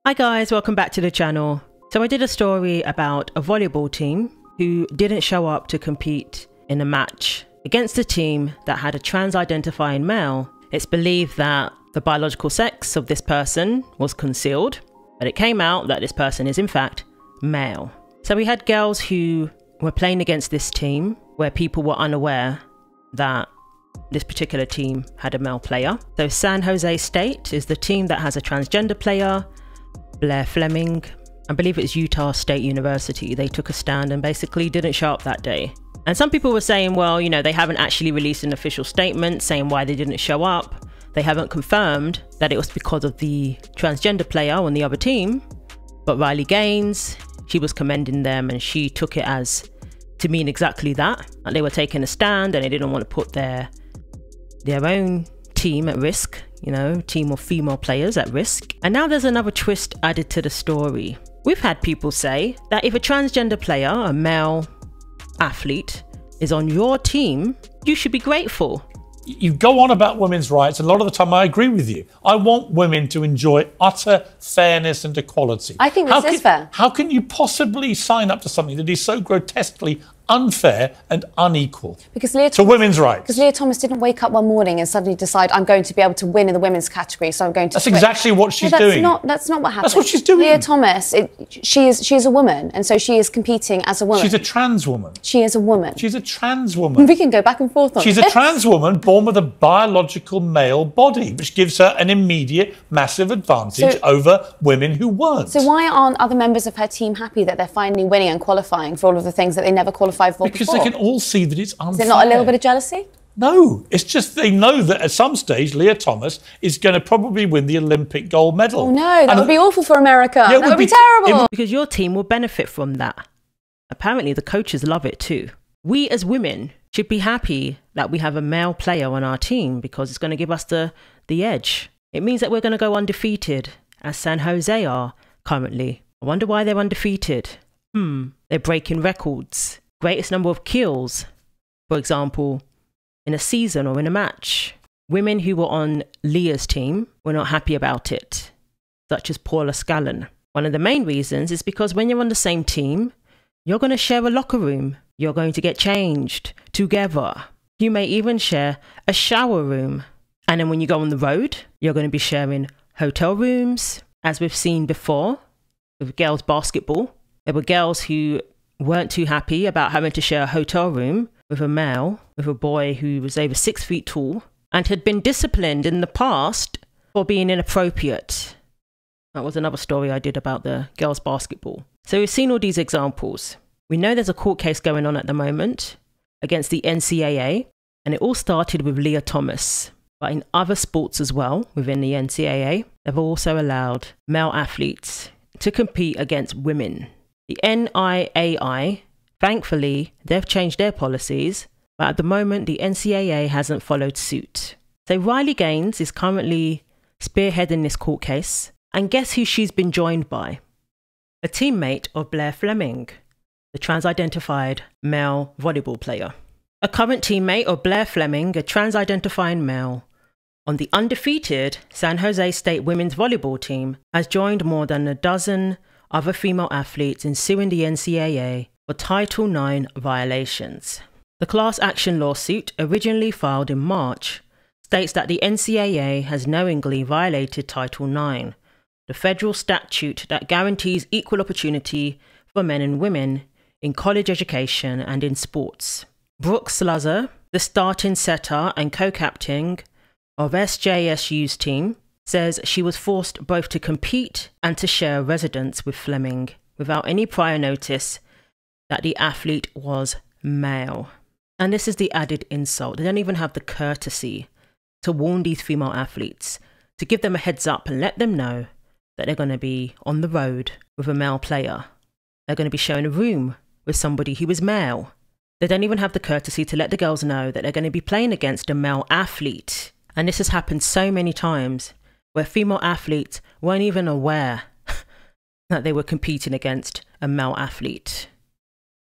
Hi guys, welcome back to the channel. So I did a story about a volleyball team who didn't show up to compete in a match against a team that had a trans-identifying male. It's believed that the biological sex of this person was concealed, but it came out that this person is in fact male. So we had girls who were playing against this team where people were unaware that this particular team had a male player. So San Jose State is the team that has a transgender player, Blaire Fleming. I believe it's Utah State University. They took a stand and basically didn't show up that day. And some people were saying, well, you know, they haven't actually released an official statement saying why they didn't show up. They haven't confirmed that it was because of the transgender player on the other team. But Riley Gaines, she was commending them and she took it as to mean exactly that. Like they were taking a stand and they didn't want to put their own team at risk, you know, team of female players at risk. And now there's another twist added to the story. We've had people say that if a transgender player, a male athlete, is on your team, you should be grateful. You go on about women's rights, and a lot of the time I agree with you. I want women to enjoy utter fairness and equality. I think this is fair. How can you possibly sign up to something that is so grotesquely unfair and unequal to women's rights? Because Leah Thomas didn't wake up one morning and suddenly decide, I'm going to be able to win in the women's category, so I'm going to... That's exactly what she's doing. That's not what happened. That's what she's doing. Leah Thomas, she is a woman, and so she is competing as a woman. She's a trans woman. She is a woman. She's a trans woman. We can go back and forth on She's a trans woman born with a biological male body, which gives her an immediate, massive advantage over women who weren't. So why aren't other members of her team happy that they're finally winning and qualifying for all of the things that they never qualified for because before? They can all see that it's unfair. Is it not a little bit of jealousy? No, it's just they know that at some stage Leah Thomas is going to probably win the Olympic gold medal. Oh no, that would be awful for America. Yeah, that would be terrible. Because your team will benefit from that. Apparently the coaches love it too. We as women should be happy that we have a male player on our team because it's going to give us the edge. It means that we're going to go undefeated, as San Jose are currently. I wonder why they're undefeated. They're breaking records. Greatest number of kills, for example, in a season or in a match. Women who were on Leah's team were not happy about it, such as Paula Scallon. One of the main reasons is because when you're on the same team, you're going to share a locker room. You're going to get changed together. You may even share a shower room. And then when you go on the road, you're going to be sharing hotel rooms. As we've seen before with girls basketball, there were girls who weren't too happy about having to share a hotel room with a male, with a boy who was over 6 feet tall and had been disciplined in the past for being inappropriate. That was another story I did about the girls basketball. So we've seen all these examples. We know there's a court case going on at the moment against the NCAA, and it all started with Leah Thomas. But in other sports as well, within the NCAA, they've also allowed male athletes to compete against women. The NIAI, thankfully, they've changed their policies, but at the moment, the NCAA hasn't followed suit. So Riley Gaines is currently spearheading this court case, and guess who she's been joined by? A teammate of Blaire Fleming, the trans-identified male volleyball player. A current teammate of Blaire Fleming, a trans-identifying male, on the undefeated San Jose State women's volleyball team, has joined more than a dozen other female athletes in suing the NCAA for Title IX violations. The class action lawsuit, originally filed in March, states that the NCAA has knowingly violated Title IX, the federal statute that guarantees equal opportunity for men and women in college education and in sports. Brooke Slusser, the starting setter and co-captain of SJSU's team, says she was forced both to compete and to share a residence with Fleming without any prior notice that the athlete was male. And this is the added insult. They don't even have the courtesy to warn these female athletes, to give them a heads up and let them know that they're going to be on the road with a male player. They're going to be sharing a room with somebody who is male. They don't even have the courtesy to let the girls know that they're going to be playing against a male athlete. And this has happened so many times where female athletes weren't even aware that they were competing against a male athlete.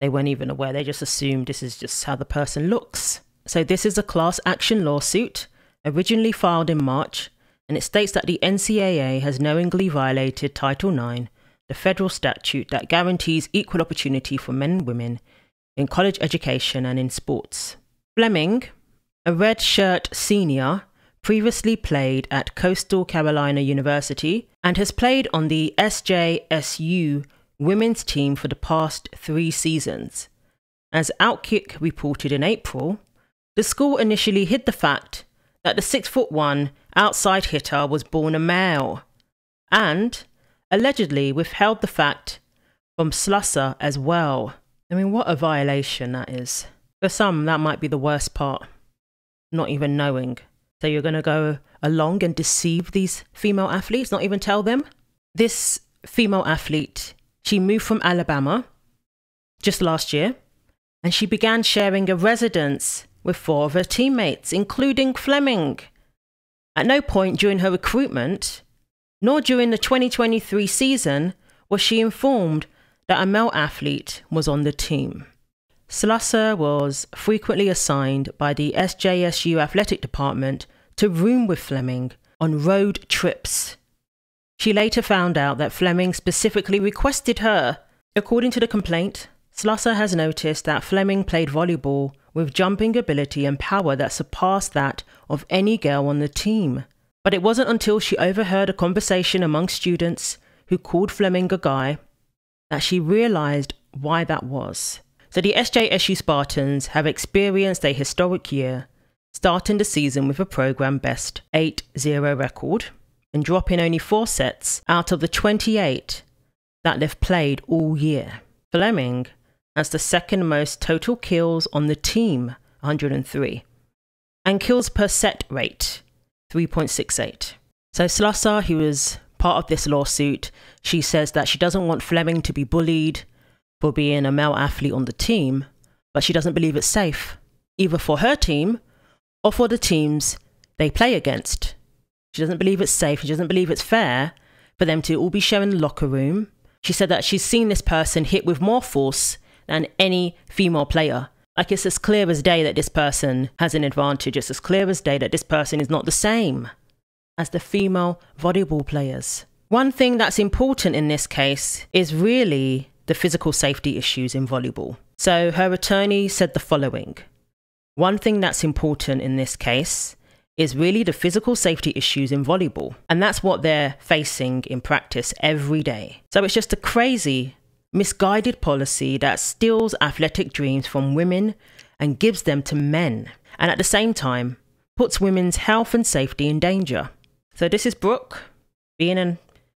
They weren't even aware. They just assumed this is just how the person looks. So this is a class action lawsuit, originally filed in March, and it states that the NCAA has knowingly violated Title IX, the federal statute that guarantees equal opportunity for men and women in college education and in sports. Fleming, a redshirt senior, previously played at Coastal Carolina University and has played on the SJSU women's team for the past 3 seasons. As Outkick reported in April, the school initially hid the fact that the 6'1" outside hitter was born a male, and allegedly withheld the fact from Slusser as well. I mean, what a violation that is. For some, that might be the worst part, not even knowing. So you're going to go along and deceive these female athletes, not even tell them? This female athlete, she moved from Alabama just last year, and she began sharing a residence with 4 of her teammates, including Fleming. At no point during her recruitment, nor during the 2023 season, was she informed that a male athlete was on the team. Slusser was frequently assigned by the SJSU athletic department to room with Fleming on road trips. She later found out that Fleming specifically requested her. According to the complaint, Slusser has noticed that Fleming played volleyball with jumping ability and power that surpassed that of any girl on the team. But it wasn't until she overheard a conversation among students who called Fleming a guy that she realized why that was. So the SJSU Spartans have experienced a historic year, starting the season with a program best 8-0 record and dropping only 4 sets out of the 28 that they've played all year. Fleming has the second most total kills on the team, 103, and kills per set rate, 3.68. So Slusser, who was part of this lawsuit, she says that she doesn't want Fleming to be bullied for being a male athlete on the team, but she doesn't believe it's safe, either for her team or for the teams they play against. She doesn't believe it's safe, she doesn't believe it's fair for them to all be sharing the locker room. She said that she's seen this person hit with more force than any female player. Like, it's as clear as day that this person has an advantage. It's as clear as day that this person is not the same as the female volleyball players. One thing that's important in this case is really the physical safety issues in volleyball. So her attorney said the following: one thing that's important in this case is really the physical safety issues in volleyball. And that's what they're facing in practice every day. So it's just a crazy, misguided policy that steals athletic dreams from women and gives them to men, and at the same time puts women's health and safety in danger. So this is Brooke, being a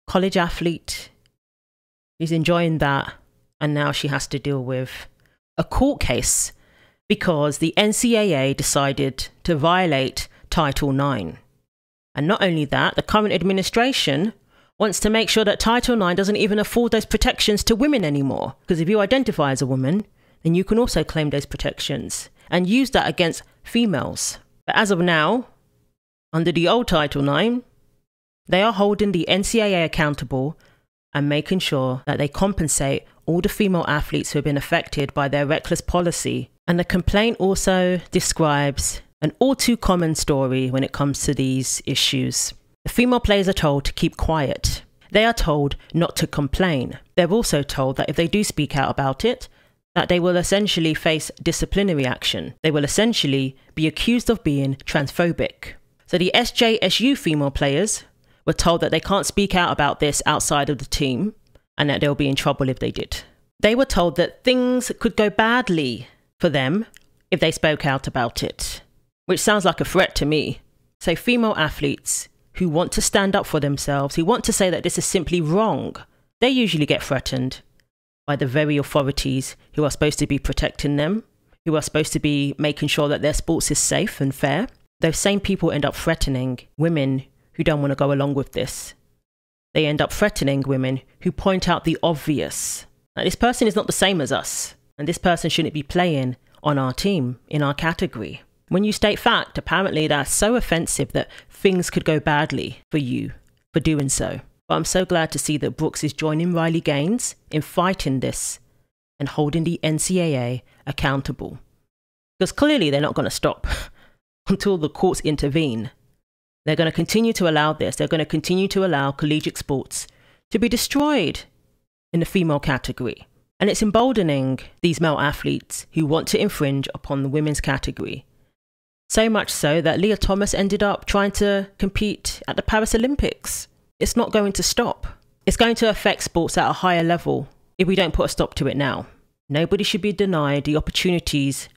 college athlete. She's enjoying that, and now she has to deal with a court case because the NCAA decided to violate Title IX. And not only that, the current administration wants to make sure that Title IX doesn't even afford those protections to women anymore. Because if you identify as a woman, then you can also claim those protections and use that against females. But as of now, under the old Title IX, they are holding the NCAA accountable and making sure that they compensate all the female athletes who have been affected by their reckless policy. And the complaint also describes an all too common story when it comes to these issues. The female players are told to keep quiet. They are told not to complain. They're also told that if they do speak out about it, that they will essentially face disciplinary action. They will essentially be accused of being transphobic. So the SJSU female players were told that they can't speak out about this outside of the team and that they'll be in trouble if they did. They were told that things could go badly for them if they spoke out about it, which sounds like a threat to me. So female athletes who want to stand up for themselves, who want to say that this is simply wrong, they usually get threatened by the very authorities who are supposed to be protecting them, who are supposed to be making sure that their sports is safe and fair. Those same people end up threatening women who don't want to go along with this. They end up threatening women who point out the obvious. Now, this person is not the same as us, and this person shouldn't be playing on our team, in our category. When you state fact, apparently that's so offensive that things could go badly for you for doing so. But I'm so glad to see that Brooks is joining Riley Gaines in fighting this and holding the NCAA accountable. Because clearly they're not going to stop until the courts intervene. They're going to continue to allow this. They're going to continue to allow collegiate sports to be destroyed in the female category. And it's emboldening these male athletes who want to infringe upon the women's category. So much so that Leah Thomas ended up trying to compete at the Paris Olympics. It's not going to stop. It's going to affect sports at a higher level if we don't put a stop to it now. Nobody should be denied the opportunities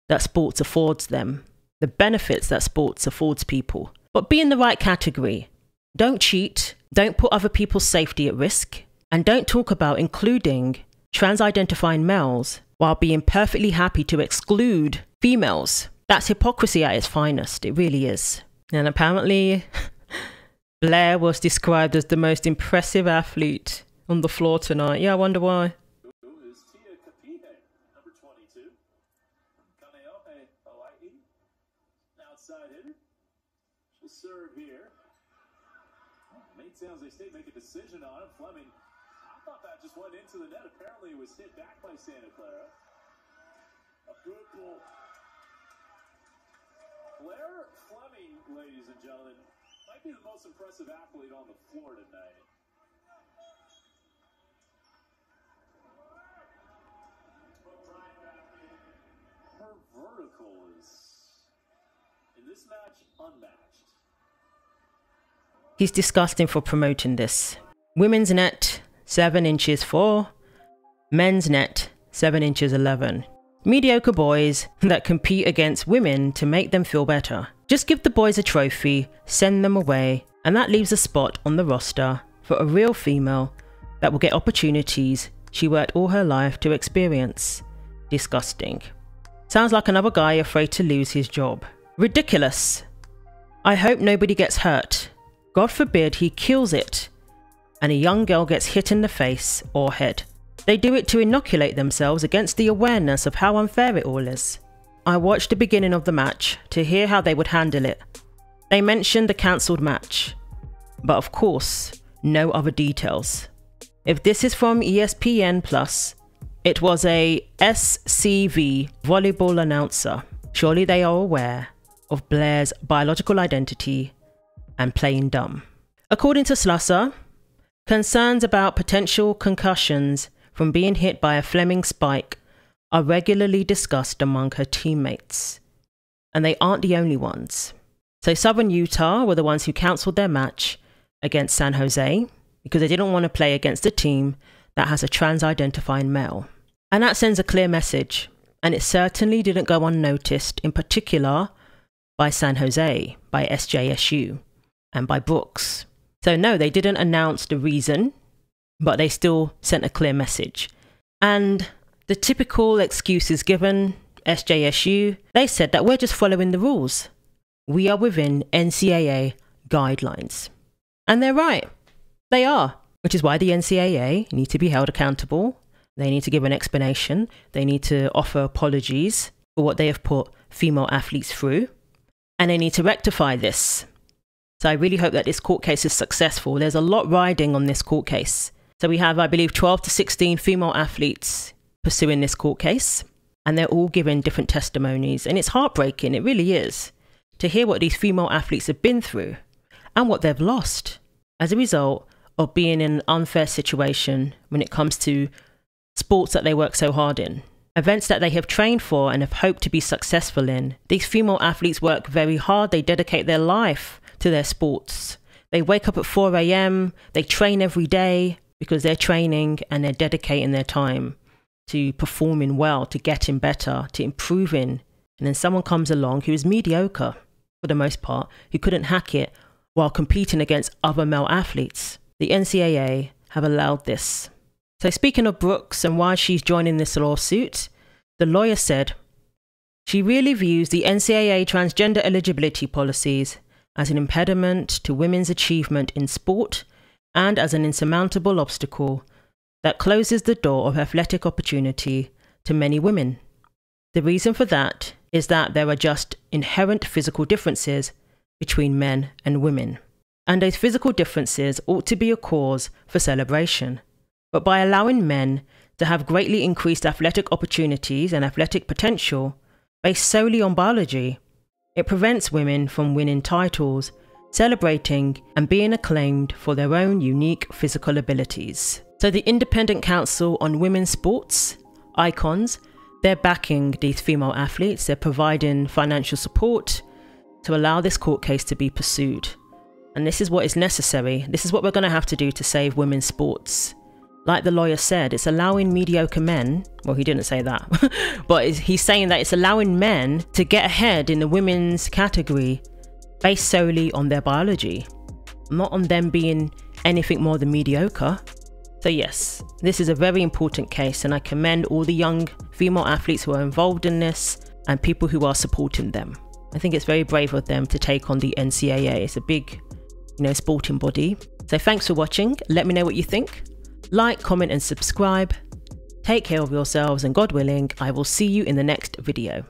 that sports affords them, the benefits that sports affords people. But be in the right category. Don't cheat, don't put other people's safety at risk, and don't talk about including trans-identifying males while being perfectly happy to exclude females. That's hypocrisy at its finest. It really is. And apparently, Blaire was described as the most impressive athlete on the floor tonight. Yeah, I wonder why. Outside hitter. She'll serve here. Main San Jose State make a decision on it. Fleming, I thought that just went into the net. Apparently it was hit back by Santa Clara. A good goal. Blaire Fleming, ladies and gentlemen, might be the most impressive athlete on the floor tonight. Her vertical is, in this match, unmatched. He's disgusting for promoting this. Women's net, 7 inches 4. Men's net, 7 inches 11. Mediocre boys that compete against women to make them feel better. Just give the boys a trophy, send them away, and that leaves a spot on the roster for a real female that will get opportunities she worked all her life to experience. Disgusting. Sounds like another guy afraid to lose his job. Ridiculous. I hope nobody gets hurt. God forbid he kills it and a young girl gets hit in the face or head. They do it to inoculate themselves against the awareness of how unfair it all is. I watched the beginning of the match to hear how they would handle it. They mentioned the cancelled match, but of course, no other details. If this is from ESPN+, it was a SCV volleyball announcer. Surely they are aware of Blaire's biological identity and playing dumb. According to Slusser, concerns about potential concussions from being hit by a Fleming spike are regularly discussed among her teammates. And they aren't the only ones. So Southern Utah were the ones who cancelled their match against San Jose because they didn't want to play against a team that has a trans-identifying male. And that sends a clear message. And it certainly didn't go unnoticed, in particular by San Jose, by SJSU, and by Brooks. So no, they didn't announce the reason, but they still sent a clear message. And the typical excuses given, SJSU, they said that we're just following the rules. We are within NCAA guidelines. And they're right. They are. Which is why the NCAA need to be held accountable. They need to give an explanation. They need to offer apologies for what they have put female athletes through. And they need to rectify this. So I really hope that this court case is successful. There's a lot riding on this court case. So we have, I believe, 12 to 16 female athletes pursuing this court case. And they're all giving different testimonies. And it's heartbreaking, it really is, to hear what these female athletes have been through and what they've lost as a result of being in an unfair situation when it comes to sports that they work so hard in. Events that they have trained for and have hoped to be successful in. These female athletes work very hard. They dedicate their life to their sports. They wake up at 4 a.m. They train every day because they're training and they're dedicating their time to performing well, to getting better, to improving. And then someone comes along who is mediocre for the most part, who couldn't hack it while competing against other male athletes. The NCAA have allowed this. So speaking of Brooks and why she's joining this lawsuit, the lawyer said, she really views the NCAA transgender eligibility policies as an impediment to women's achievement in sport and as an insurmountable obstacle that closes the door of athletic opportunity to many women. The reason for that is that there are just inherent physical differences between men and women. And those physical differences ought to be a cause for celebration. But by allowing men to have greatly increased athletic opportunities and athletic potential based solely on biology, it prevents women from winning titles celebrating and being acclaimed for their own unique physical abilities. So the Independent Council on Women's Sports, ICONS, they're backing these female athletes. They're providing financial support to allow this court case to be pursued. And this is what is necessary. This is what we're going to have to do to save women's sports. Like the lawyer said, it's allowing mediocre men, well, he didn't say that, but he's saying that it's allowing men to get ahead in the women's category based solely on their biology, not on them being anything more than mediocre. So yes, this is a very important case, and I commend all the young female athletes who are involved in this and people who are supporting them. I think it's very brave of them to take on the NCAA. It's a big, sporting body. So thanks for watching. Let me know what you think. Like, comment and subscribe. Take care of yourselves, and God willing, I will see you in the next video.